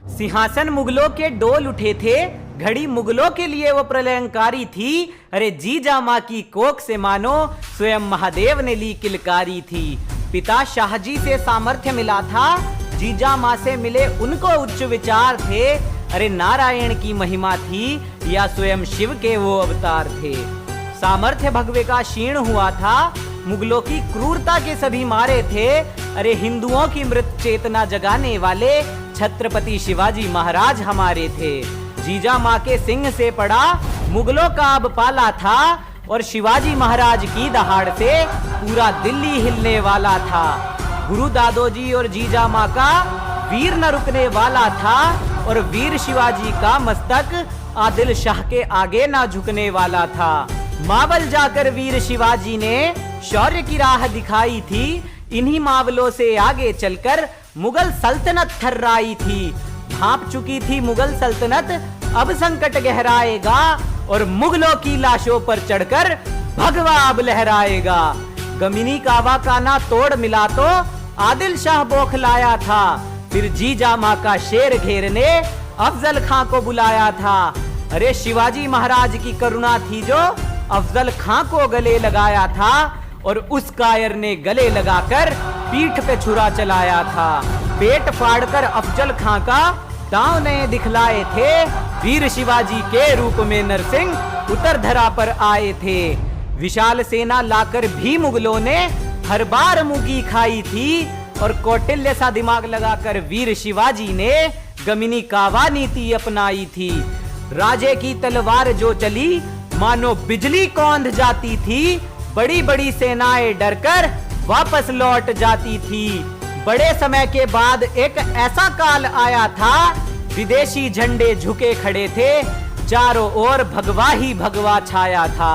सिंहासन मुगलों के डोल उठे थे, घड़ी मुगलों के लिए वो प्रलयंकारी थी। अरे जीजा माँ की कोख से मानो स्वयं महादेव ने ली किलकारी थी। पिता शाहजी से सामर्थ्य मिला था, जीजा माँ से मिले उनको उच्च विचार थे। अरे नारायण की महिमा थी या स्वयं शिव के वो अवतार थे। सामर्थ्य भगवे का क्षीण हुआ था, मुगलों की क्रूरता के सभी मारे थे। अरे हिंदुओं की मृत चेतना जगाने वाले छत्रपति शिवाजी महाराज हमारे थे। जीजा माँ के सिंह से पड़ा मुगलों का अब पाला था, और शिवाजी महाराज की दहाड़ से पूरा दिल्ली हिलने वाला था। गुरु दादोजी और जीजा माँ का वीर न रुकने वाला था, और वीर शिवाजी का मस्तक आदिल शाह के आगे ना झुकने वाला था। मावल जाकर वीर शिवाजी ने शौर्य की राह दिखाई थी। इन्हीं मावलों से आगे चलकर मुगल सल्तनत थर्राई थी। भांप चुकी थी मुगल सल्तनत, अब संकट गहराएगा, और मुगलों की लाशों पर चढ़कर भगवा अब लहराएगा। गमिनी कावा का ना तोड़ मिला तो आदिल शाह बौखलाया था। फिर जीजा माँ का शेर घेरने अफजल खां को बुलाया था। अरे शिवाजी महाराज की करुणा थी जो अफजल खां को गले लगाया था, और उस कायर ने गले लगाकर पीठ पे छुरा चलाया था। पेट फाड़कर अफजल खां का दांव ने दिखलाए थे। वीर शिवाजी के रूप में नरसिंह उतर धरा पर आए थे। विशाल सेना लाकर भी मुगलों ने हर बार मुगी खाई थी, और कौटिल्य सा दिमाग लगाकर वीर शिवाजी ने गमिनी कावा नीति अपनाई थी। राजे की तलवार जो चली मानो बिजली कौंध जाती थी। बड़ी बड़ी सेनाएं डरकर वापस लौट जाती थी। बड़े समय के बाद एक ऐसा काल आया था, विदेशी झंडे झुके खड़े थे, चारों ओर भगवा ही भगवा छाया था।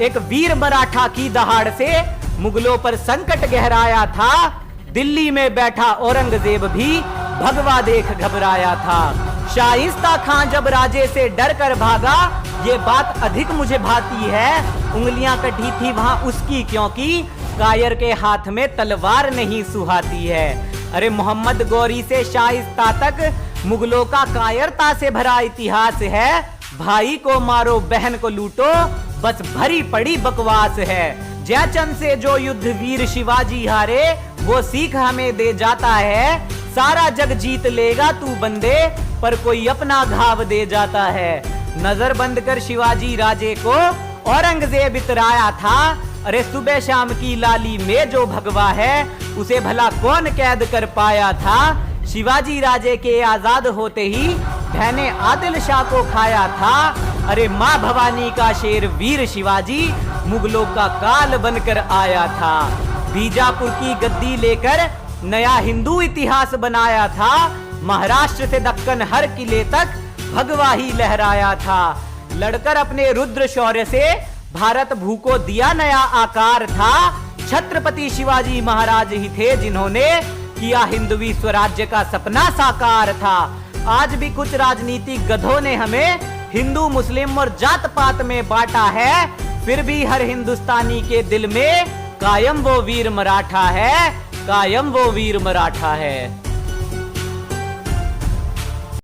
एक वीर मराठा की दहाड़ से मुगलों पर संकट गहराया था। दिल्ली में बैठा औरंगजेब भी भगवा देख घबराया था। शाइस्ता खां जब राजे से डर कर भागा, ये बात अधिक मुझे भाती है। उंगलियां कटी थी वहां उसकी, क्योंकि कायर के हाथ में तलवार नहीं सुहाती है। अरे मोहम्मद गौरी से शाइस्ता तक मुगलों का कायरता से भरा इतिहास है। भाई को मारो बहन को लूटो, बस भरी पड़ी बकवास है। जयचंद से जो युद्ध वीर शिवाजी हारे, वो सीख हमें दे जाता है। सारा जग जीत लेगा तू बंदे, पर कोई अपना घाव दे जाता है। नजर बंद कर शिवाजी राजे को औरंगजेब इतराया था। अरे सुबह शाम की लाली में जो भगवा है, उसे भला कौन कैद कर पाया था। शिवाजी राजे के आजाद होते ही बहने आदिल शाह को खाया था। अरे माँ भवानी का शेर वीर शिवाजी मुगलों का काल बनकर आया था। बीजापुर की गद्दी लेकर नया हिंदू इतिहास बनाया था। महाराष्ट्र से दक्कन हर किले तक भगवा ही लहराया था। लड़कर अपने रुद्र शौर्य से भारत भू को दिया नया आकार था। छत्रपति शिवाजी महाराज ही थे जिन्होंने किया हिंदवी स्वराज्य का सपना साकार था। आज भी कुछ राजनीतिक गधों ने हमें हिंदू मुस्लिम और जात पात में बांटा है, फिर भी हर हिंदुस्तानी के दिल में कायम वो वीर मराठा है, कायम वो वीर मराठा है।